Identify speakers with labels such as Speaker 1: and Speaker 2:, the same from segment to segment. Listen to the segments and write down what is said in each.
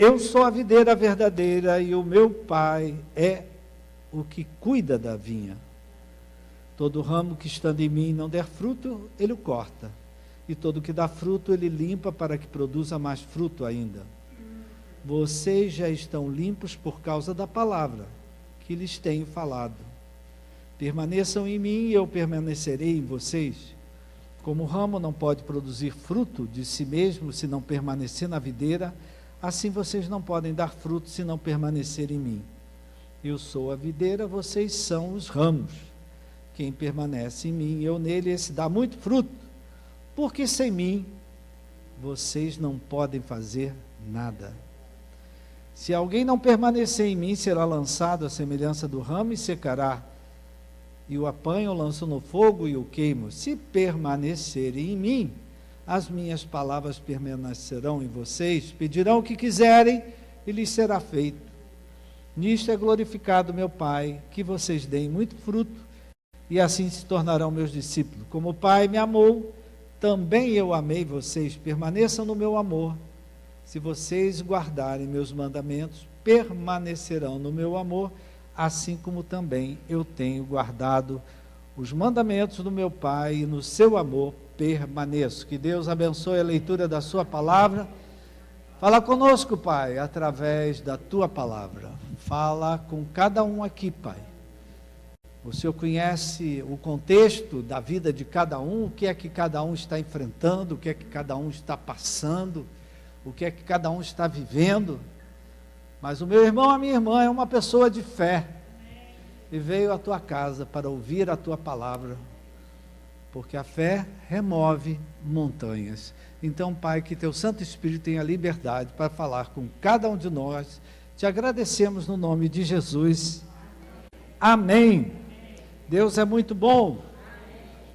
Speaker 1: Eu sou a videira verdadeira e o meu Pai é o que cuida da vinha. Todo ramo que estando em mim não der fruto, ele o corta. E todo que dá fruto, ele limpa para que produza mais fruto ainda. Vocês já estão limpos por causa da palavra que lhes tenho falado. Permaneçam em mim e eu permanecerei em vocês. Como o ramo não pode produzir fruto de si mesmo se não permanecer na videira, assim vocês não podem dar fruto se não permanecer em mim. Eu sou a videira, vocês são os ramos. Quem permanece em mim, eu nele, esse dá muito fruto, porque sem mim vocês não podem fazer nada. Se alguém não permanecer em mim, será lançado à semelhança do ramo e secará. E o apanho, lanço no fogo e o queimo. Se permanecerem em mim, as minhas palavras permanecerão em vocês, pedirão o que quiserem e lhes será feito. Nisto é glorificado meu Pai, que vocês deem muito fruto, e assim se tornarão meus discípulos. Como o Pai me amou, também eu amei vocês. Permaneçam no meu amor. Se vocês guardarem meus mandamentos, permanecerão no meu amor, assim como também eu tenho guardado os mandamentos do meu Pai, e no seu amor permaneço. Que Deus abençoe a leitura da sua palavra. Fala conosco, Pai, através da tua palavra. Fala com cada um aqui, Pai. O Senhor conhece o contexto da vida de cada um, o que é que cada um está enfrentando, o que é que cada um está passando, o que é que cada um está vivendo. Mas o meu irmão, a minha irmã é uma pessoa de fé e veio à tua casa para ouvir a tua palavra, porque a fé remove montanhas. Então, Pai, que teu Santo Espírito tenha liberdade para falar com cada um de nós. Te agradecemos no nome de Jesus. Amém. Deus é muito bom.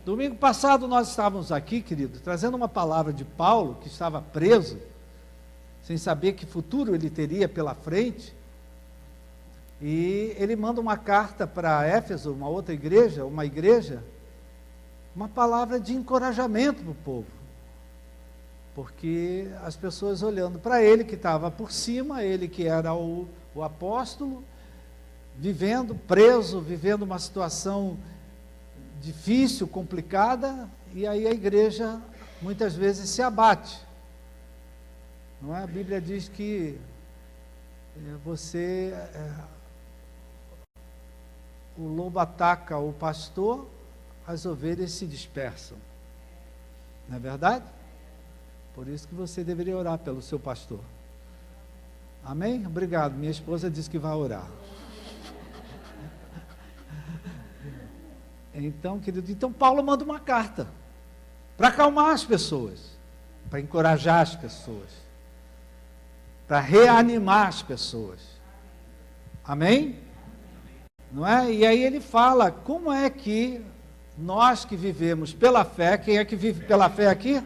Speaker 1: Domingo passado nós estávamos aqui, querido, trazendo uma palavra de Paulo, que estava preso, sem saber que futuro ele teria pela frente. E ele manda uma carta para Éfeso, uma outra igreja, uma palavra de encorajamento para o povo. Porque as pessoas olhando para ele, que estava por cima, ele que era o apóstolo, vivendo preso, vivendo uma situação difícil, complicada, e aí a igreja muitas vezes se abate. Não é? A Bíblia diz que o lobo ataca o pastor, as ovelhas se dispersam. Não é verdade? Por isso que você deveria orar pelo seu pastor. Amém? Obrigado. Minha esposa disse que vai orar. Então, querido, Paulo manda uma carta para acalmar as pessoas, para encorajar as pessoas, para reanimar as pessoas. Amém? Não é? E aí ele fala, como é que nós que vivemos pela fé, quem é que vive pela fé aqui?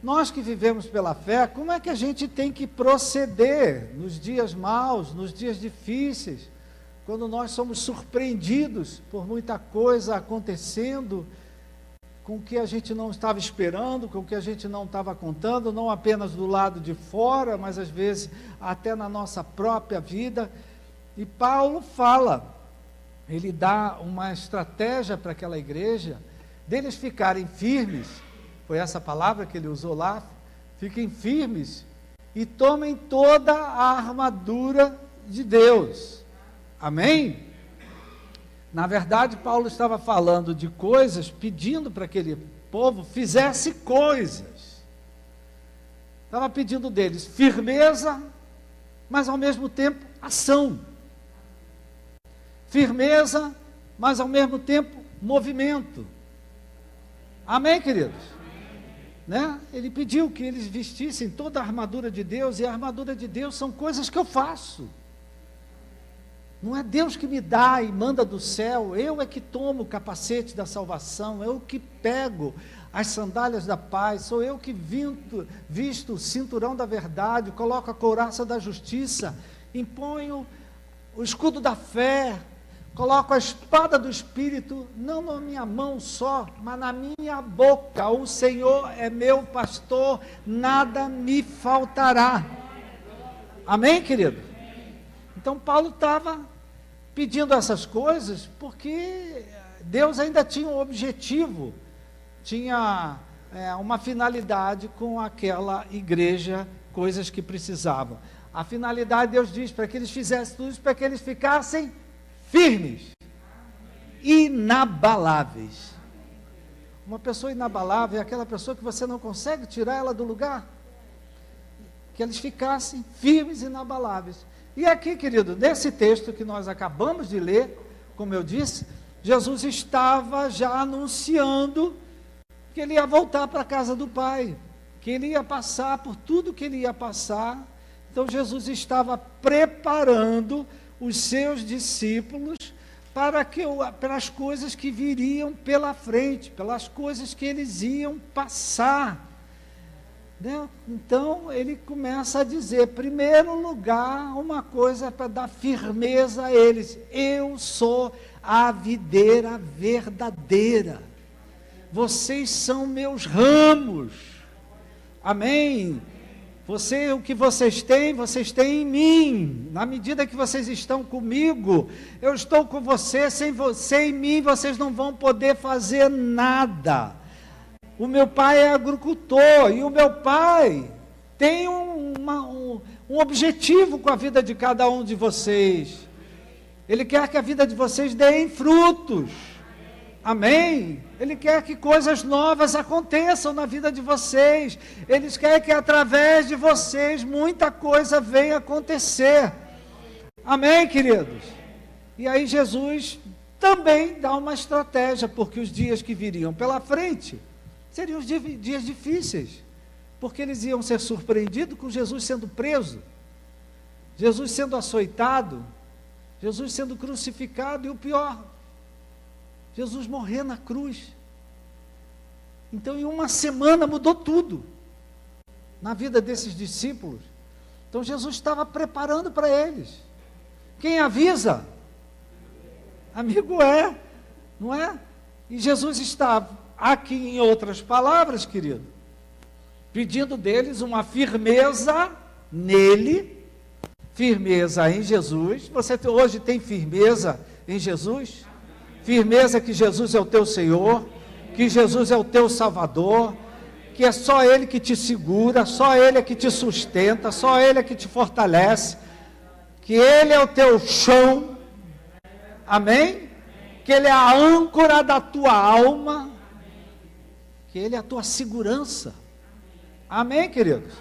Speaker 1: Nós que vivemos pela fé, como é que a gente tem que proceder nos dias maus, nos dias difíceis, quando nós somos surpreendidos por muita coisa acontecendo, com o que a gente não estava esperando, com o que a gente não estava contando, não apenas do lado de fora, mas às vezes até na nossa própria vida. E Paulo fala, ele dá uma estratégia para aquela igreja, deles ficarem firmes, foi essa palavra que ele usou lá, fiquem firmes e tomem toda a armadura de Deus. Amém? Na verdade, Paulo estava falando de coisas, pedindo para que aquele povo fizesse coisas. Estava pedindo deles firmeza, mas ao mesmo tempo ação. Firmeza, mas ao mesmo tempo movimento. Amém, queridos? Né? Ele pediu que eles vestissem toda a armadura de Deus, e a armadura de Deus são coisas que eu faço. Não é Deus que me dá e manda do céu, eu é que tomo o capacete da salvação, eu que pego as sandálias da paz, sou eu que visto o cinturão da verdade, coloco a couraça da justiça, imponho o escudo da fé, coloco a espada do Espírito, não na minha mão só, mas na minha boca. O Senhor é meu pastor, nada me faltará. Amém, querido? Então Paulo estava pedindo essas coisas porque Deus ainda tinha um objetivo, tinha uma finalidade com aquela igreja, coisas que precisavam. A finalidade, Deus diz, para que eles fizessem tudo isso, para que eles ficassem firmes, inabaláveis. Uma pessoa inabalável é aquela pessoa que você não consegue tirar ela do lugar. Que eles ficassem firmes e inabaláveis. E aqui, querido, nesse texto que nós acabamos de ler, como eu disse, Jesus estava já anunciando que ele ia voltar para a casa do Pai, que ele ia passar por tudo que ele ia passar. Então Jesus estava preparando os seus discípulos para as coisas que viriam pela frente, pelas coisas que eles iam passar. Né? Então ele começa a dizer, primeiro lugar, uma coisa para dar firmeza a eles: eu sou a videira verdadeira, vocês são meus ramos. Amém? O que vocês têm em mim. Na medida que vocês estão comigo, eu estou com você. Sem você em mim, vocês não vão poder fazer nada. O meu pai é agricultor, e o meu pai tem um objetivo com a vida de cada um de vocês. Ele quer que a vida de vocês dê frutos. Amém? Ele quer que coisas novas aconteçam na vida de vocês. Ele quer que através de vocês muita coisa venha acontecer. Amém, queridos? E aí Jesus também dá uma estratégia, porque os dias que viriam pela frente seriam os dias difíceis, porque eles iam ser surpreendidos com Jesus sendo preso, Jesus sendo açoitado, Jesus sendo crucificado, e o pior, Jesus morrer na cruz. Então, em uma semana mudou tudo na vida desses discípulos. Então, Jesus estava preparando para eles. Quem avisa? Amigo é, não é? E Jesus estava aqui, em outras palavras, querido, pedindo deles uma firmeza nele, firmeza em Jesus. Você hoje tem firmeza em Jesus? Firmeza que Jesus é o teu Senhor, que Jesus é o teu Salvador, que é só Ele que te segura, só Ele é que te sustenta, só Ele é que te fortalece, que Ele é o teu chão, amém? Que Ele é a âncora da tua alma, que Ele é a tua segurança, amém, queridos?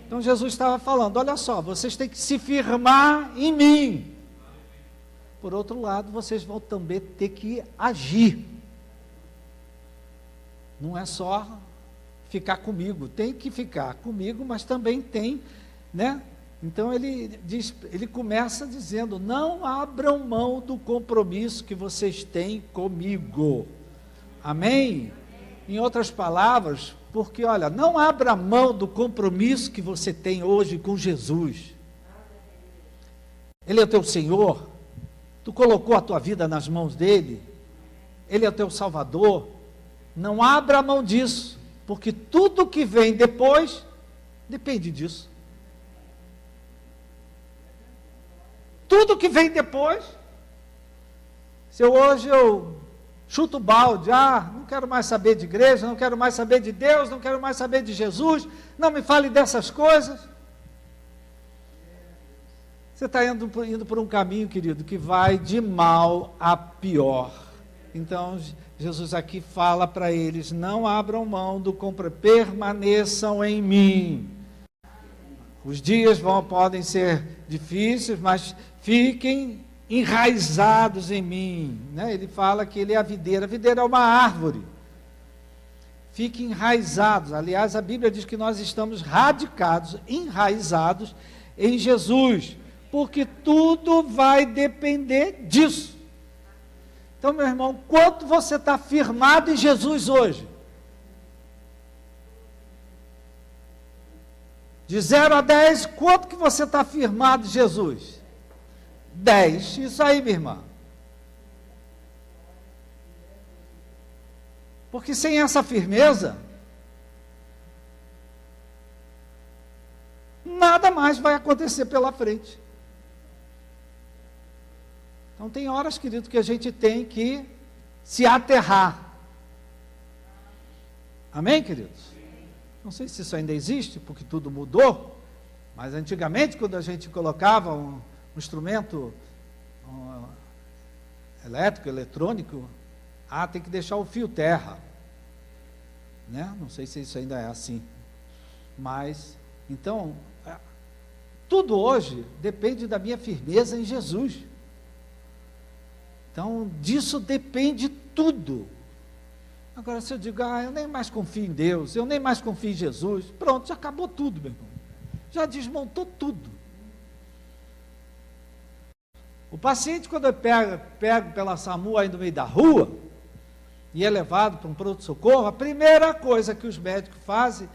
Speaker 1: Então Jesus estava falando, olha só, vocês têm que se firmar em mim. Por outro lado, vocês vão também ter que agir. Não é só ficar comigo, tem que ficar comigo, mas também tem, né? Então ele começa dizendo, não abram mão do compromisso que vocês têm comigo. Amém? Em outras palavras, porque olha, não abra mão do compromisso que você tem hoje com Jesus. Ele é o teu Senhor. Tu colocou a tua vida nas mãos dele, ele é o teu Salvador. Não abra mão disso, porque tudo que vem depois depende disso. Tudo que vem depois, se hoje eu chuto o balde, não quero mais saber de igreja, não quero mais saber de Deus, não quero mais saber de Jesus, não me fale dessas coisas. Você está indo por um caminho, querido, que vai de mal a pior. Então, Jesus aqui fala para eles, não abram mão do compromisso, permaneçam em mim. Os dias podem ser difíceis, mas fiquem enraizados em mim. Né? Ele fala que ele é a videira é uma árvore. Fiquem enraizados. Aliás, a Bíblia diz que nós estamos radicados, enraizados em Jesus. Porque tudo vai depender disso. Então, meu irmão, quanto você está firmado em Jesus hoje? De 0 a 10, quanto que você está firmado em Jesus? 10, isso aí, minha irmã. Porque sem essa firmeza, nada mais mais vai acontecer pela frente. Então tem horas, querido, que a gente tem que se aterrar. Amém, queridos? Não sei se isso ainda existe, porque tudo mudou, mas antigamente, quando a gente colocava um instrumento elétrico, eletrônico, tem que deixar o fio terra, né? Não sei se isso ainda é assim, mas, então, tudo hoje depende da minha firmeza em Jesus. Então, disso depende tudo. Agora, se eu digo, eu nem mais confio em Deus, eu nem mais confio em Jesus, pronto, já acabou tudo, meu irmão. Já desmontou tudo. O paciente, quando é pego pela SAMU aí no meio da rua, e é levado para um pronto-socorro, a primeira coisa que os médicos fazem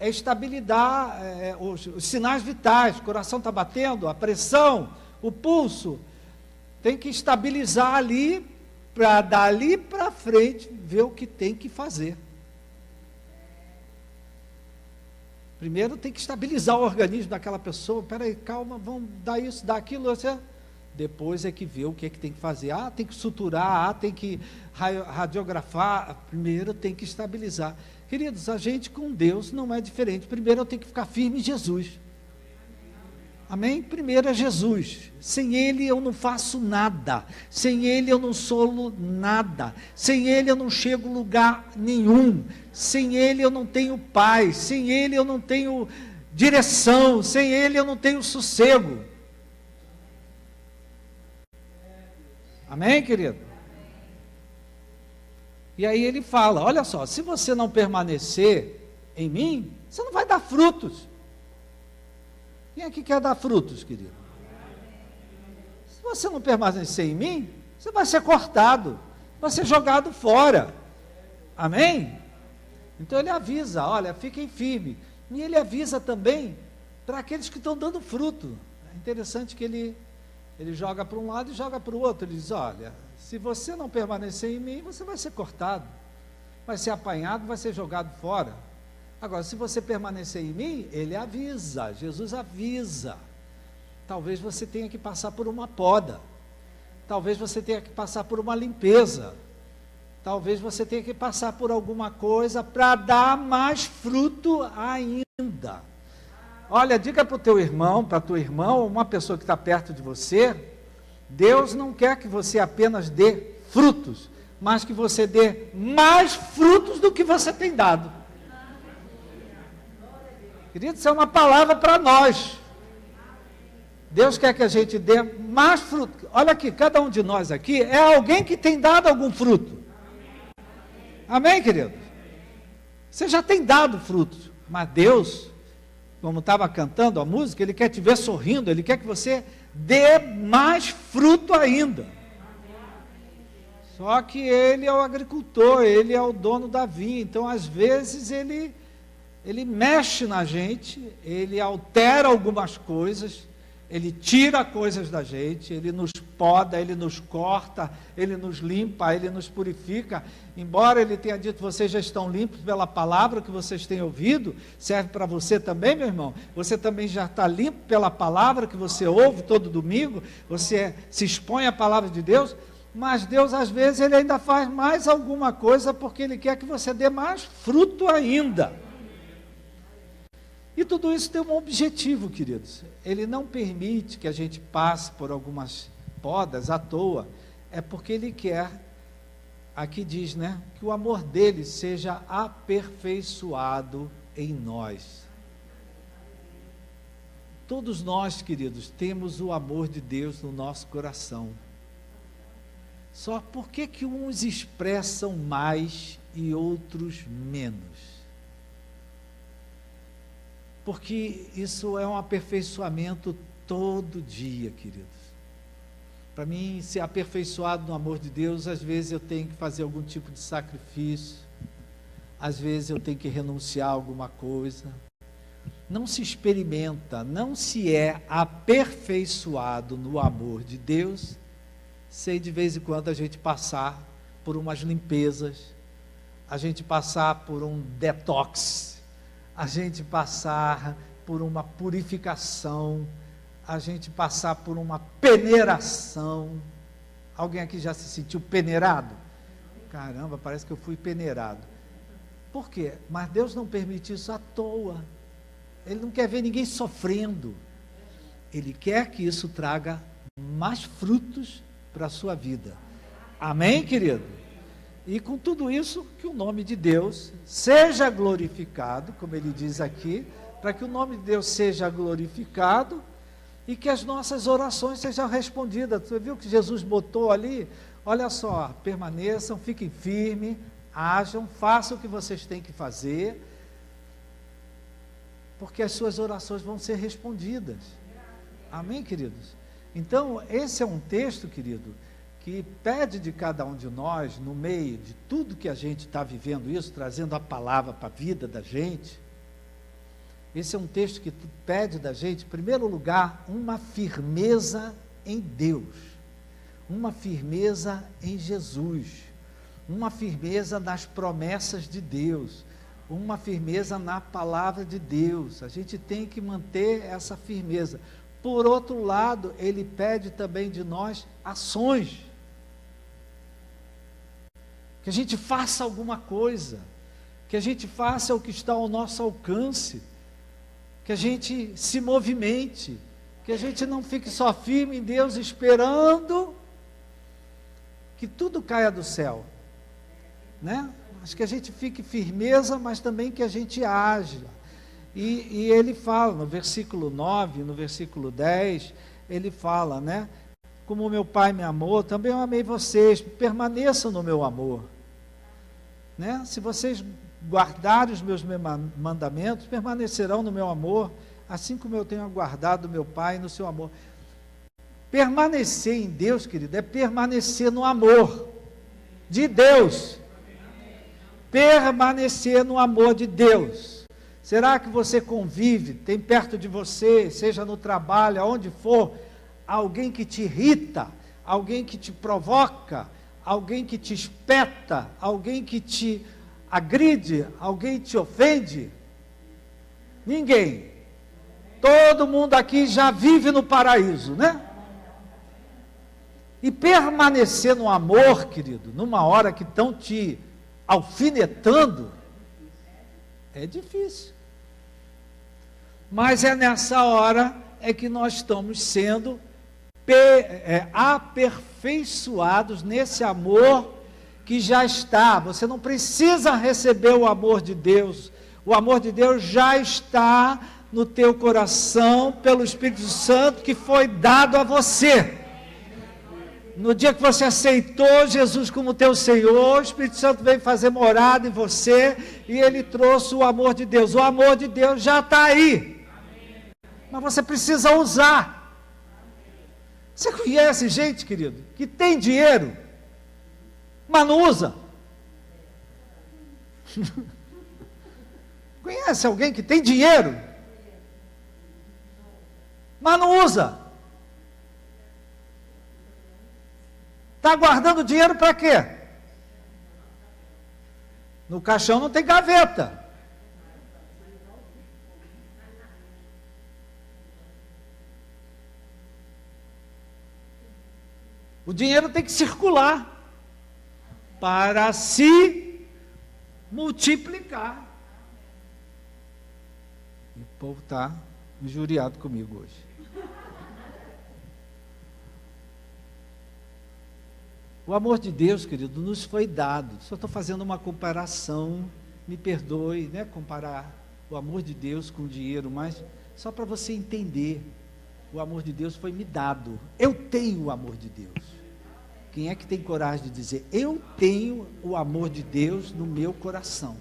Speaker 1: é estabilizar os sinais vitais, o coração está batendo, a pressão, o pulso, tem que estabilizar ali, para dali para frente, ver o que tem que fazer. Primeiro tem que estabilizar o organismo daquela pessoa, peraí, calma, vamos dar isso, dar aquilo, depois é que vê o que é que tem que fazer, tem que suturar, tem que radiografar, primeiro tem que estabilizar. Queridos, a gente com Deus não é diferente, primeiro eu tenho que ficar firme em Jesus. Amém? Primeiro é Jesus, sem Ele eu não faço nada, sem Ele eu não sou nada, sem Ele eu não chego a lugar nenhum, sem Ele eu não tenho paz, sem Ele eu não tenho direção, sem Ele eu não tenho sossego. Amém, querido? E aí ele fala, olha só, se você não permanecer em mim, você não vai dar frutos. Quem aqui quer dar frutos, querido? Se você não permanecer em mim, você vai ser cortado, vai ser jogado fora. Amém? Então ele avisa, olha, fiquem firmes. E ele avisa também para aqueles que estão dando fruto. É interessante que ele joga para um lado e joga para o outro. Ele diz, olha, se você não permanecer em mim, você vai ser cortado, vai ser apanhado, vai ser jogado fora. Agora, se você permanecer em mim, ele avisa, Jesus avisa. Talvez você tenha que passar por uma poda, talvez você tenha que passar por uma limpeza, talvez você tenha que passar por alguma coisa para dar mais fruto ainda. Olha, diga para o teu irmão, para a tua irmã, ou uma pessoa que está perto de você, Deus não quer que você apenas dê frutos, mas que você dê mais frutos do que você tem dado. Querido, isso é uma palavra para nós. Deus quer que a gente dê mais fruto. Olha aqui, cada um de nós aqui é alguém que tem dado algum fruto. Amém, querido? Você já tem dado frutos, mas Deus, como estava cantando a música, Ele quer te ver sorrindo, Ele quer que você dê mais fruto ainda. Só que Ele é o agricultor, Ele é o dono da vinha, então às vezes Ele mexe na gente, Ele altera algumas coisas, Ele tira coisas da gente, Ele nos poda, Ele nos corta, Ele nos limpa, Ele nos purifica. Embora Ele tenha dito, vocês já estão limpos pela palavra que vocês têm ouvido, serve para você também, meu irmão. Você também já está limpo pela palavra que você ouve todo domingo, você se expõe à palavra de Deus, mas Deus às vezes Ele ainda faz mais alguma coisa, porque Ele quer que você dê mais fruto ainda. E tudo isso tem um objetivo, queridos. Ele não permite que a gente passe por algumas podas à toa. É porque Ele quer, aqui diz, né, que o amor dele seja aperfeiçoado em nós. Todos nós, queridos, temos o amor de Deus no nosso coração. Só por que uns expressam mais e outros menos? Porque isso é um aperfeiçoamento todo dia, queridos. Para mim ser aperfeiçoado no amor de Deus, às vezes eu tenho que fazer algum tipo de sacrifício, às vezes eu tenho que renunciar a alguma coisa. Não se experimenta, não se é aperfeiçoado no amor de Deus, sem de vez em quando a gente passar por umas limpezas, a gente passar por um detox, a gente passar por uma purificação, a gente passar por uma peneiração. Alguém aqui já se sentiu peneirado? Caramba, parece que eu fui peneirado. Por quê? Mas Deus não permite isso à toa. Ele não quer ver ninguém sofrendo. Ele quer que isso traga mais frutos para a sua vida. Amém, querido? E com tudo isso, que o nome de Deus seja glorificado, como ele diz aqui, para que o nome de Deus seja glorificado e que as nossas orações sejam respondidas. Você viu que Jesus botou ali? Olha só, permaneçam, fiquem firmes, ajam, façam o que vocês têm que fazer, porque as suas orações vão ser respondidas. Amém, queridos? Então, esse é um texto, querido, que pede de cada um de nós, no meio de tudo que a gente está vivendo isso, trazendo a palavra para a vida da gente. Esse é um texto que pede da gente, em primeiro lugar, uma firmeza em Deus, uma firmeza em Jesus, uma firmeza nas promessas de Deus, uma firmeza na palavra de Deus. A gente tem que manter essa firmeza. Por outro lado, ele pede também de nós ações, que a gente faça alguma coisa, que a gente faça o que está ao nosso alcance, que a gente se movimente, que a gente não fique só firme em Deus esperando que tudo caia do céu, né? Mas que a gente fique firmeza, mas também que a gente haja. E ele fala no versículo 9, no versículo 10, ele fala, né? Como meu Pai me amou, também eu amei vocês, permaneçam no meu amor, né? Se vocês guardarem os meus mandamentos, permanecerão no meu amor, assim como eu tenho aguardado meu Pai no seu amor. Permanecer em Deus, querido, é permanecer no amor de Deus. Permanecer no amor de Deus. Será que você convive, tem perto de você, seja no trabalho, aonde for, alguém que te irrita, alguém que te provoca, alguém que te espeta, alguém que te agride, alguém te ofende? Ninguém. Todo mundo aqui já vive no paraíso, né? E permanecer no amor, querido, numa hora que estão te alfinetando, é difícil. Mas é nessa hora é que nós estamos sendo aperfeiçoados nesse amor que já está. Você não precisa receber o amor de Deus. O amor de Deus já está no teu coração pelo Espírito Santo que foi dado a você. No dia que você aceitou Jesus como teu Senhor, o Espírito Santo veio fazer morada em você e ele trouxe o amor de Deus. O amor de Deus já está aí. Mas você precisa usar. Você conhece gente, querido, que tem dinheiro, mas não usa? Conhece alguém que tem dinheiro, mas não usa? Está guardando dinheiro para quê? No caixão não tem gaveta. O dinheiro tem que circular para se multiplicar. E o povo está injuriado comigo hoje. O amor de Deus, querido, nos foi dado. Só estou fazendo uma comparação, me perdoe, né? Comparar o amor de Deus com o dinheiro, mas só para você entender, o amor de Deus foi me dado. Eu tenho o amor de Deus. Quem é que tem coragem de dizer, eu tenho o amor de Deus no meu coração?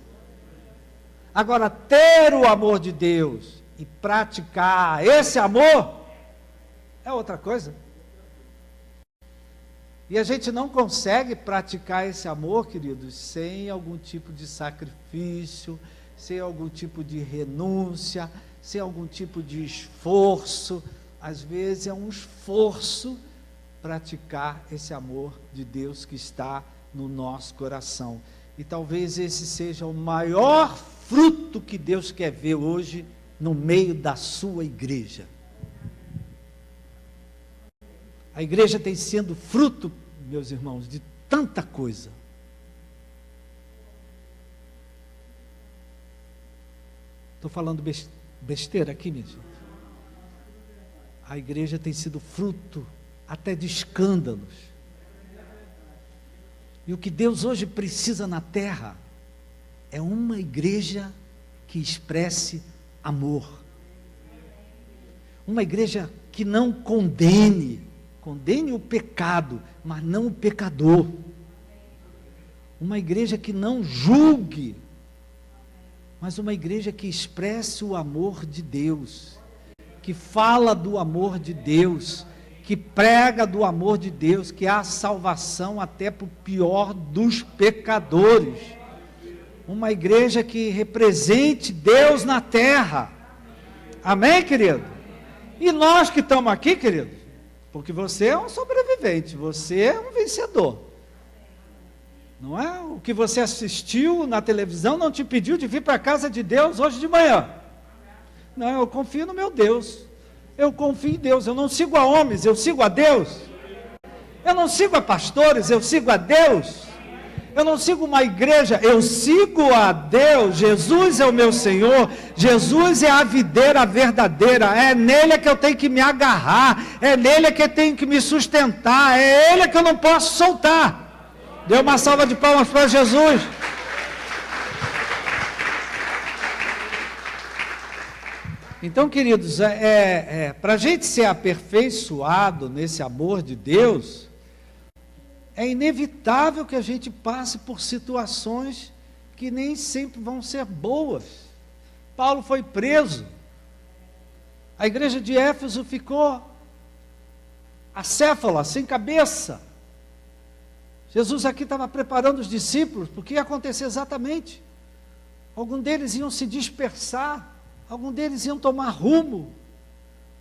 Speaker 1: Agora, ter o amor de Deus e praticar esse amor é outra coisa. E a gente não consegue praticar esse amor, queridos, sem algum tipo de sacrifício, sem algum tipo de renúncia, sem algum tipo de esforço. Às vezes é um esforço praticar esse amor de Deus que está no nosso coração. E talvez esse seja o maior fruto que Deus quer ver hoje no meio da sua igreja. A igreja tem sido fruto, meus irmãos, de tanta coisa. Estou falando besteira aqui, minha gente. A igreja tem sido fruto até de escândalos. E o que Deus hoje precisa na terra é uma igreja que expresse amor. Uma igreja que não condene o pecado, mas não o pecador. Uma igreja que não julgue, mas uma igreja que expresse o amor de Deus, que fala do amor de Deus, que prega do amor de Deus, que há salvação até para o pior dos pecadores. Uma igreja que represente Deus na terra. Amém, querido? E nós que estamos aqui, querido, porque você é um sobrevivente, você é um vencedor. Não é? O que você assistiu na televisão não te impediu de vir para a casa de Deus hoje de manhã. Não, eu confio no meu Deus. Eu confio em Deus. Eu não sigo a homens, eu sigo a Deus. Eu não sigo a pastores, eu sigo a Deus. Eu não sigo uma igreja, eu sigo a Deus. Jesus é o meu Senhor. Jesus é a videira verdadeira. É nele que eu tenho que me agarrar. É nele que eu tenho que me sustentar. É ele que eu não posso soltar. Dê uma salva de palmas para Jesus. Então, queridos, para a gente ser aperfeiçoado nesse amor de Deus, é inevitável que a gente passe por situações que nem sempre vão ser boas. Paulo foi preso, a igreja de Éfeso ficou acéfala, sem cabeça. Jesus aqui estava preparando os discípulos, porque ia acontecer exatamente. Alguns deles iam se dispersar, alguns deles iam tomar rumo.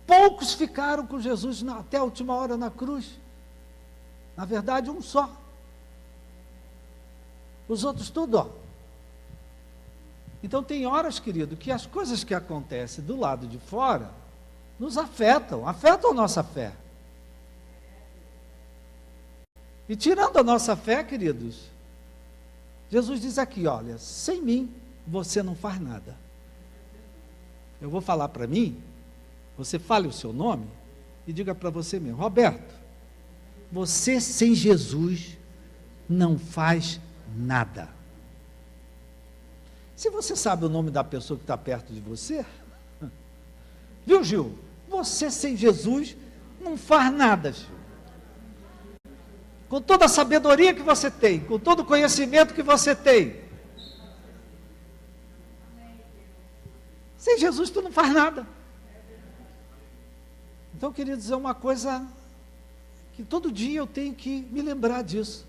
Speaker 1: Poucos ficaram com Jesus até a última hora na cruz. Na verdade, um só. Os outros tudo, ó. Então tem horas, querido, que as coisas que acontecem do lado de fora nos afetam a nossa fé. E tirando a nossa fé, queridos, Jesus diz aqui, olha, sem mim você não faz nada. Eu vou falar para mim, você fale o seu nome e diga para você mesmo, Roberto, você sem Jesus não faz nada. Se você sabe o nome da pessoa que está perto de você, viu, Gil? Você sem Jesus não faz nada, Gil. Com toda a sabedoria que você tem, com todo o conhecimento que você tem, sem Jesus tu não faz nada. Então, queridos, é uma coisa que todo dia eu tenho que me lembrar disso.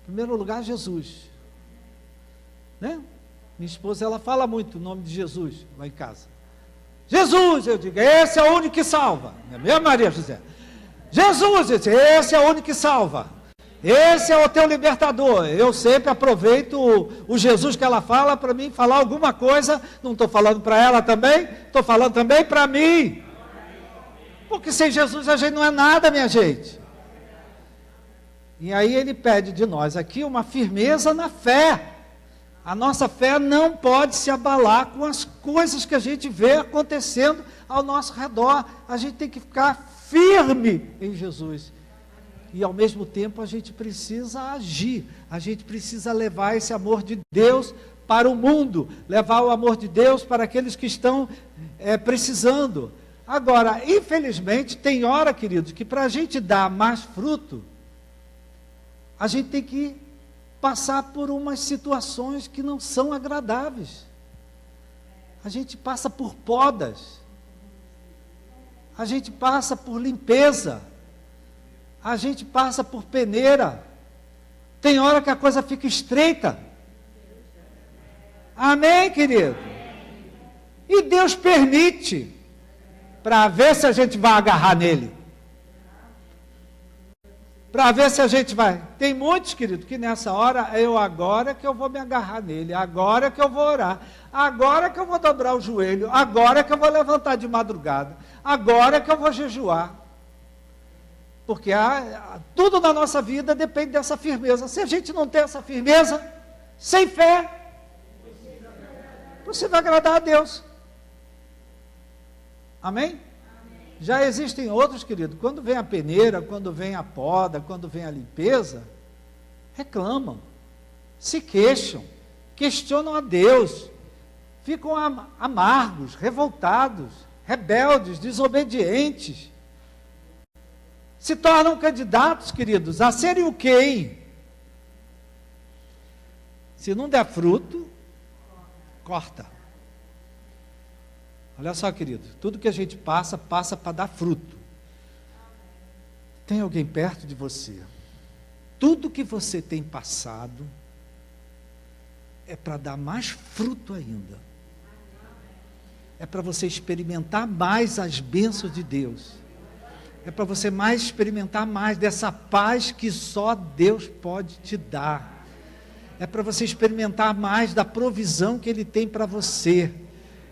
Speaker 1: Em primeiro lugar, Jesus, né? Minha esposa, ela fala muito o nome de Jesus lá em casa. Jesus, eu digo, esse é o único que salva. Não é mesmo, Maria José? Jesus, esse é o único que salva. Esse é o teu libertador. Eu sempre aproveito o Jesus que ela fala para mim falar alguma coisa. Não estou falando para ela também, estou falando também para mim. Porque sem Jesus a gente não é nada, minha gente. E aí ele pede de nós aqui uma firmeza na fé. A nossa fé não pode se abalar com as coisas que a gente vê acontecendo ao nosso redor. A gente tem que ficar firme em Jesus. E ao mesmo tempo a gente precisa agir. A gente precisa levar esse amor de Deus para o mundo. Levar o amor de Deus para aqueles que estão precisando. Agora, infelizmente, tem hora, queridos, que para a gente dar mais fruto, a gente tem que passar por umas situações que não são agradáveis. A gente passa por podas. A gente passa por limpeza. A gente passa por peneira. Tem hora que a coisa fica estreita. Amém, querido? E Deus permite, para ver se a gente vai agarrar nele. para ver se a gente vai. Tem muitos, querido, que nessa hora, agora que eu vou me agarrar nele, agora que eu vou orar, agora que eu vou dobrar o joelho, agora que eu vou levantar de madrugada, agora que eu vou jejuar. Porque tudo na nossa vida depende dessa firmeza. Se a gente não tem essa firmeza, sem fé, você vai agradar a Deus. Amém? Já existem outros, querido, quando vem a peneira, quando vem a poda, quando vem a limpeza, reclamam, se queixam, questionam a Deus, ficam amargos, revoltados, rebeldes, desobedientes, se tornam candidatos, queridos, a serem o quê, hein? Se não der fruto, corta. Olha só, querido, tudo que a gente passa para dar fruto. Tem alguém perto de você. Tudo que você tem passado é para dar mais fruto ainda. É para você experimentar mais as bênçãos de Deus. É para você experimentar mais dessa paz que só Deus pode te dar. É para você experimentar mais da provisão que Ele tem para você.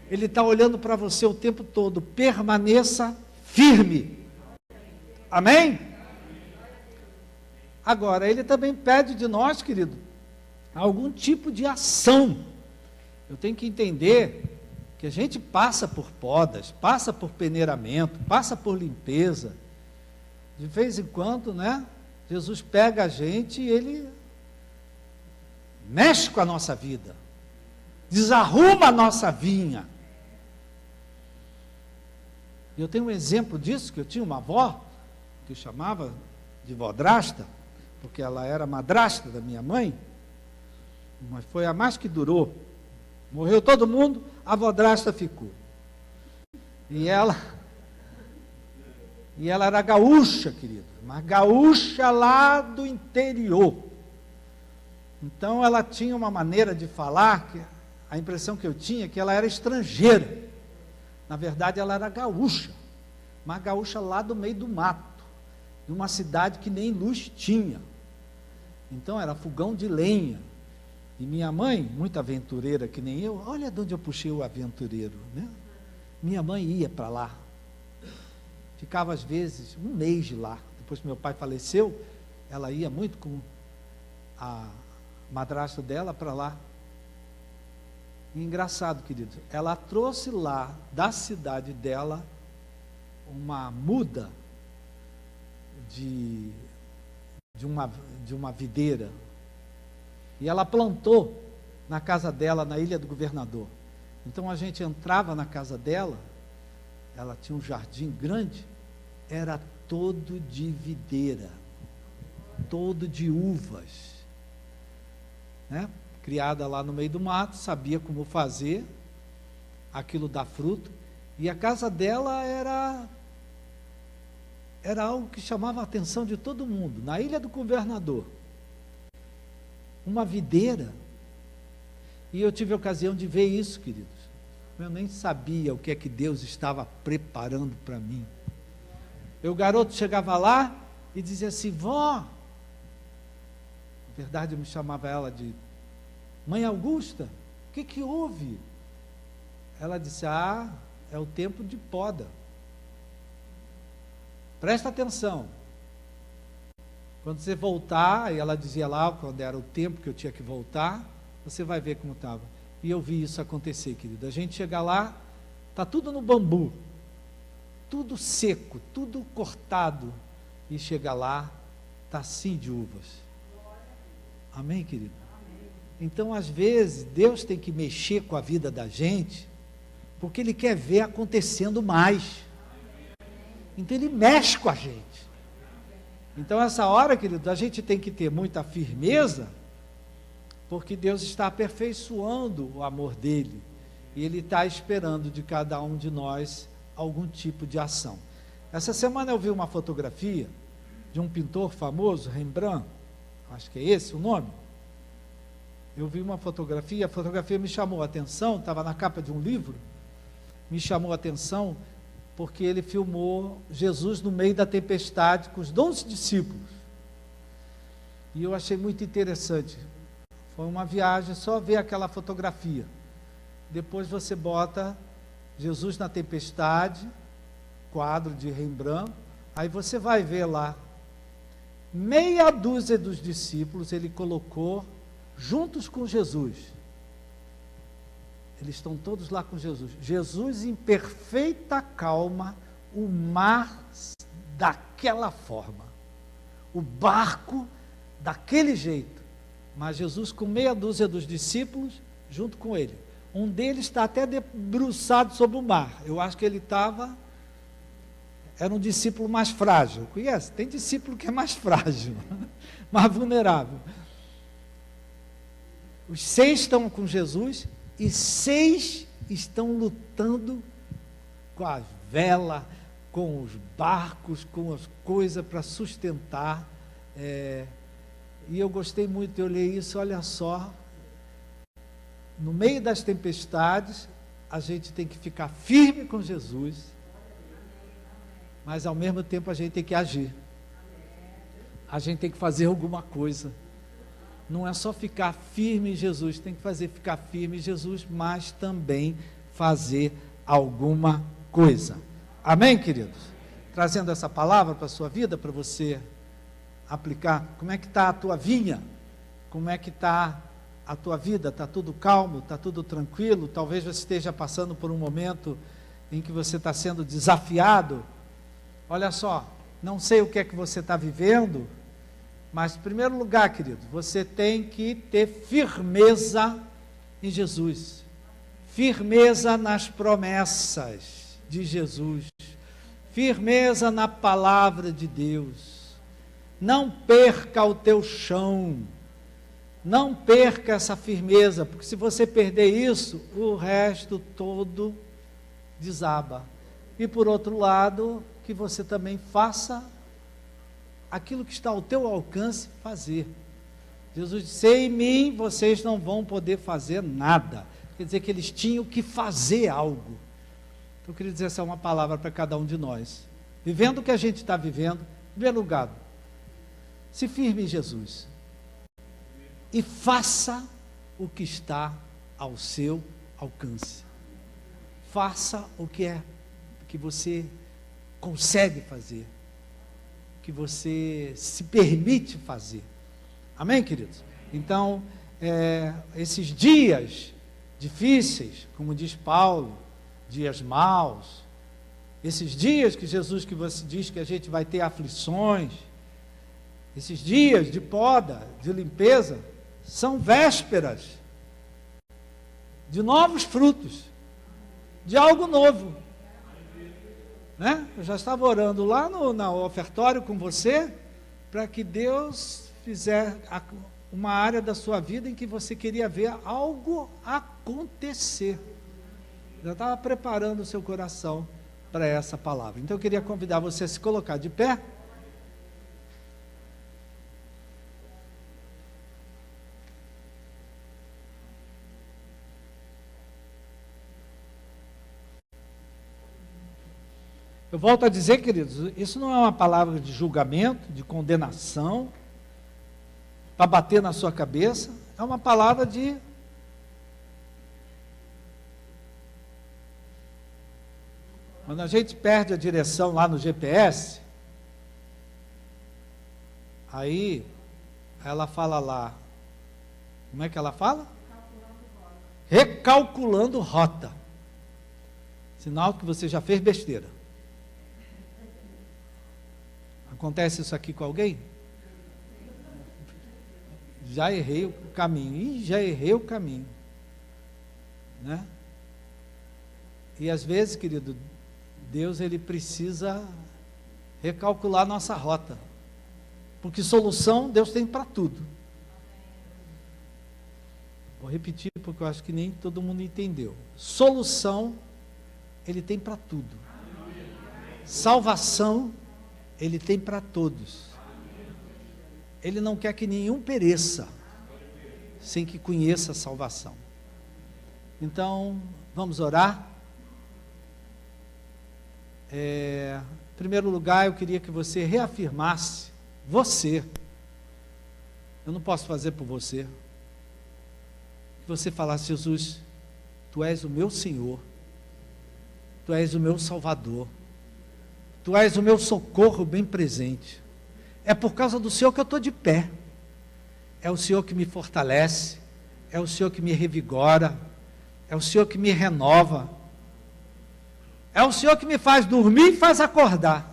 Speaker 1: Ele está olhando para você o tempo todo. Permaneça firme. Amém? Agora, Ele também pede de nós, querido, algum tipo de ação. Eu tenho que entender que a gente passa por podas, passa por peneiramento, passa por limpeza. De vez em quando, né? Jesus pega a gente e Ele mexe com a nossa vida, desarruma a nossa vinha. Eu tenho um exemplo disso, que eu tinha uma avó, que eu chamava de vodrasta, porque ela era madrasta da minha mãe, mas foi a mais que durou. Morreu todo mundo, a vodrasta ficou. E ela era gaúcha, querido, mas gaúcha lá do interior. Então ela tinha uma maneira de falar, que a impressão que eu tinha é que ela era estrangeira. Na verdade ela era gaúcha, mas gaúcha lá do meio do mato, de uma cidade que nem luz tinha. Então era fogão de lenha. E minha mãe, muito aventureira que nem eu, olha de onde eu puxei o aventureiro, né? Minha mãe ia para lá, ficava às vezes um mês lá. Depois que meu pai faleceu, ela ia muito com a madrasta dela para lá. E engraçado, querido, ela trouxe lá da cidade dela uma muda de uma videira. E ela plantou na casa dela, na Ilha do Governador. Então a gente entrava na casa dela, ela tinha um jardim grande, era todo de videira, todo de uvas, né? Criada lá no meio do mato, sabia como fazer aquilo dar fruto. E a casa dela era algo que chamava a atenção de todo mundo. Na Ilha do Governador, uma videira. E eu tive a ocasião de ver isso, queridos. Eu nem sabia o que é que Deus estava preparando para mim. O garoto chegava lá e dizia assim: vó, na verdade eu me chamava ela de Mãe Augusta, o que houve? Ela disse: é o tempo de poda. Presta atenção. Quando você voltar, e ela dizia lá, quando era o tempo que eu tinha que voltar, você vai ver como estava. E eu vi isso acontecer, querido. A gente chega lá, está tudo no bambu, tudo seco, tudo cortado. E chega lá, está assim de uvas. Amém, querido? Então, às vezes, Deus tem que mexer com a vida da gente, porque Ele quer ver acontecendo mais. Então, Ele mexe com a gente. Então, essa hora, querido, a gente tem que ter muita firmeza, porque Deus está aperfeiçoando o amor dEle, e Ele está esperando de cada um de nós algum tipo de ação. Essa semana eu vi uma fotografia de um pintor famoso, Rembrandt, acho que é esse o nome. Eu vi uma fotografia, a fotografia me chamou a atenção, estava na capa de um livro, me chamou a atenção, porque ele filmou Jesus no meio da tempestade com os 12 discípulos. E eu achei muito interessante. Foi uma viagem, só ver aquela fotografia. Depois você bota Jesus na tempestade, quadro de Rembrandt, aí você vai ver lá, meia dúzia dos discípulos ele colocou juntos com Jesus. Eles estão todos lá com Jesus. Jesus em perfeita calma, o mar daquela forma, o barco daquele jeito, mas Jesus com meia dúzia dos discípulos junto com ele. Um deles está até debruçado sobre o mar. Eu acho que ele era um discípulo mais frágil. Conhece? Tem discípulo que é mais frágil, mais vulnerável. Os 6 estão com Jesus e 6 estão lutando com a vela, com os barcos, com as coisas para sustentar. E eu gostei muito, eu olhei isso, olha só, no meio das tempestades, a gente tem que ficar firme com Jesus, mas ao mesmo tempo a gente tem que agir, a gente tem que fazer alguma coisa, não é só ficar firme em Jesus, tem que ficar firme em Jesus, mas também fazer alguma coisa. Amém, queridos? Trazendo essa palavra para a sua vida, para você aplicar. Como é que está a tua vinha? Como é que está a tua vida? Está tudo calmo? Está tudo tranquilo? Talvez você esteja passando por um momento em que você está sendo desafiado. Olha só, não sei o que é que você está vivendo, mas em primeiro lugar, querido, você tem que ter firmeza em Jesus, firmeza nas promessas de Jesus, firmeza na palavra de Deus. Não perca o teu chão, não perca essa firmeza, porque se você perder isso, o resto todo desaba. E por outro lado, que você também faça aquilo que está ao teu alcance fazer. Jesus disse: sem mim vocês não vão poder fazer nada. Quer dizer que eles tinham que fazer algo. Então eu queria dizer essa uma palavra para cada um de nós. Vivendo o que a gente está vivendo, em primeiro lugar, se firme em Jesus e faça o que está ao seu alcance. Faça o que você consegue fazer, que você se permite fazer. Amém, queridos? Então, esses dias difíceis, como diz Paulo, dias maus, esses dias que Jesus, que você diz que a gente vai ter aflições, esses dias de poda, de limpeza, são vésperas de novos frutos, de algo novo, né? Eu já estava orando lá no ofertório com você, para que Deus fizer uma área da sua vida em que você queria ver algo acontecer. Já estava preparando o seu coração para essa palavra. Então eu queria convidar você a se colocar de pé. Eu volto a dizer, queridos, isso não é uma palavra de julgamento, de condenação, para bater na sua cabeça, é uma palavra de quando a gente perde a direção lá no GPS, aí ela fala lá, como é que ela fala? Recalculando rota. Sinal que você já fez besteira. Acontece isso aqui com alguém? Já errei o caminho. Já errei o caminho. Né? E às vezes, querido, Deus ele precisa recalcular nossa rota. Porque solução Deus tem para tudo. Vou repetir porque eu acho que nem todo mundo entendeu. Solução Ele tem para tudo. Salvação Ele tem para todos. Ele não quer que nenhum pereça sem que conheça a salvação. Então, vamos orar. Em primeiro lugar, eu queria que você reafirmasse, você, eu não posso fazer por você. Que você falasse: Jesus, Tu és o meu Senhor, Tu és o meu Salvador, Tu és o meu socorro bem presente. É por causa do Senhor que eu estou de pé. É o Senhor que me fortalece, é o Senhor que me revigora, é o Senhor que me renova, é o Senhor que me faz dormir e faz acordar.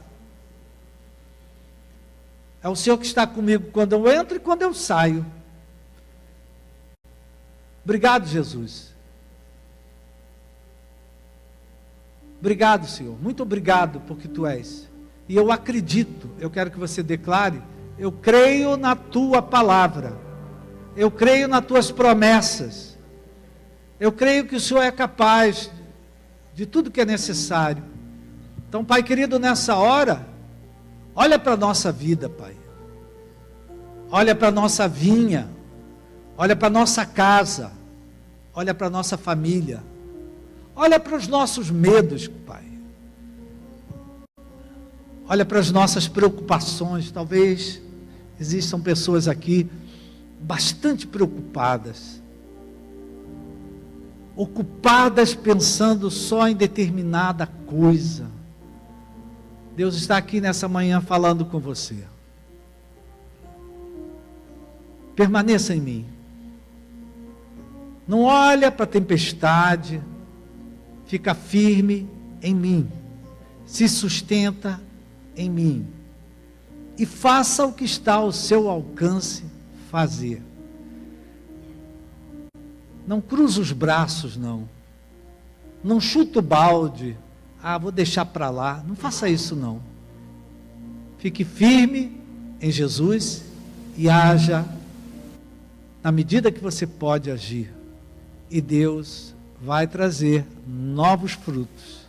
Speaker 1: É o Senhor que está comigo quando eu entro e quando eu saio. Obrigado, Jesus. Obrigado, Senhor. Muito obrigado porque Tu és. E eu acredito, eu quero que você declare: eu creio na Tua palavra. Eu creio nas Tuas promessas. Eu creio que o Senhor é capaz de tudo que é necessário. Então, Pai querido, nessa hora, olha para a nossa vida, Pai. Olha para a nossa vinha. Olha para a nossa casa. Olha para a nossa família. Olha para os nossos medos, Pai. Olha para as nossas preocupações. Talvez existam pessoas aqui bastante preocupadas. Ocupadas pensando só em determinada coisa. Deus está aqui nessa manhã falando com você. Permaneça em mim. Não olha para a tempestade. Fica firme em mim. Se sustenta em mim. E faça o que está ao seu alcance fazer. Não cruza os braços, não. Não chuta o balde. Vou deixar para lá. Não faça isso, não. Fique firme em Jesus e haja na medida que você pode agir. E Deus vai trazer novos frutos.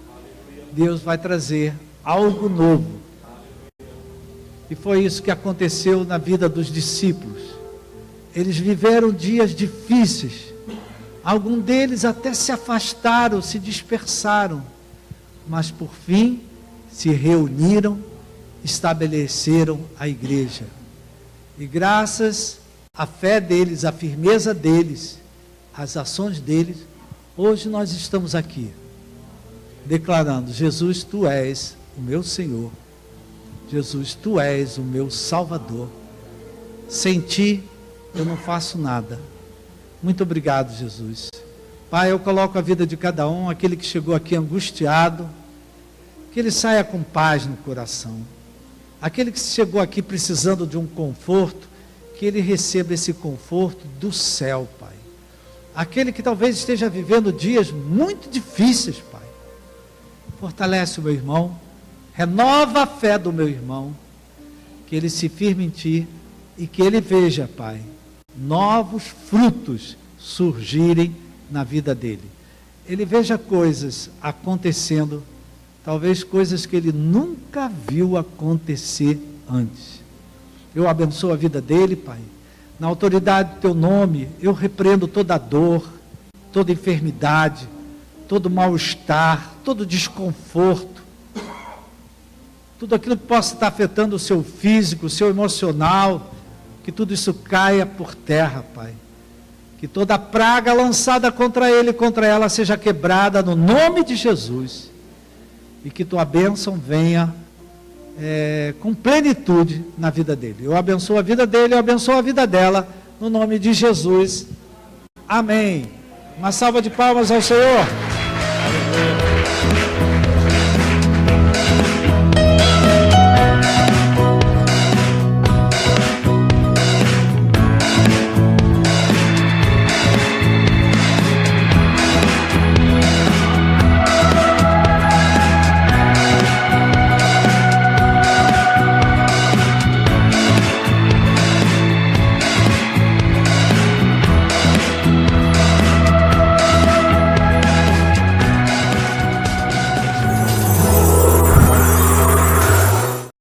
Speaker 1: Deus vai trazer algo novo. E foi isso que aconteceu na vida dos discípulos. Eles viveram dias difíceis. Alguns deles até se afastaram, se dispersaram. Mas por fim se reuniram, estabeleceram a igreja. E graças à fé deles, à firmeza deles, às ações deles, hoje nós estamos aqui, declarando: Jesus, Tu és o meu Senhor. Jesus, Tu és o meu Salvador. Sem Ti eu não faço nada. Muito obrigado, Jesus. Pai, eu coloco a vida de cada um, aquele que chegou aqui angustiado, que ele saia com paz no coração. Aquele que chegou aqui precisando de um conforto, que ele receba esse conforto do céu, Pai. Aquele que talvez esteja vivendo dias muito difíceis, Pai. Fortalece o meu irmão, renova a fé do meu irmão, que ele se firme em Ti e que ele veja, Pai, novos frutos surgirem na vida dele. Ele veja coisas acontecendo, talvez coisas que ele nunca viu acontecer antes. Eu abençoo a vida dele, Pai. Na autoridade do Teu nome, eu repreendo toda dor, toda enfermidade, todo mal-estar, todo desconforto, tudo aquilo que possa estar afetando o seu físico, o seu emocional, que tudo isso caia por terra, Pai. Que toda praga lançada contra ele e contra ela seja quebrada no nome de Jesus. E que Tua bênção venha com plenitude na vida dele. Eu abençoo a vida dele, eu abençoo a vida dela, no nome de Jesus. Amém. Uma salva de palmas ao Senhor.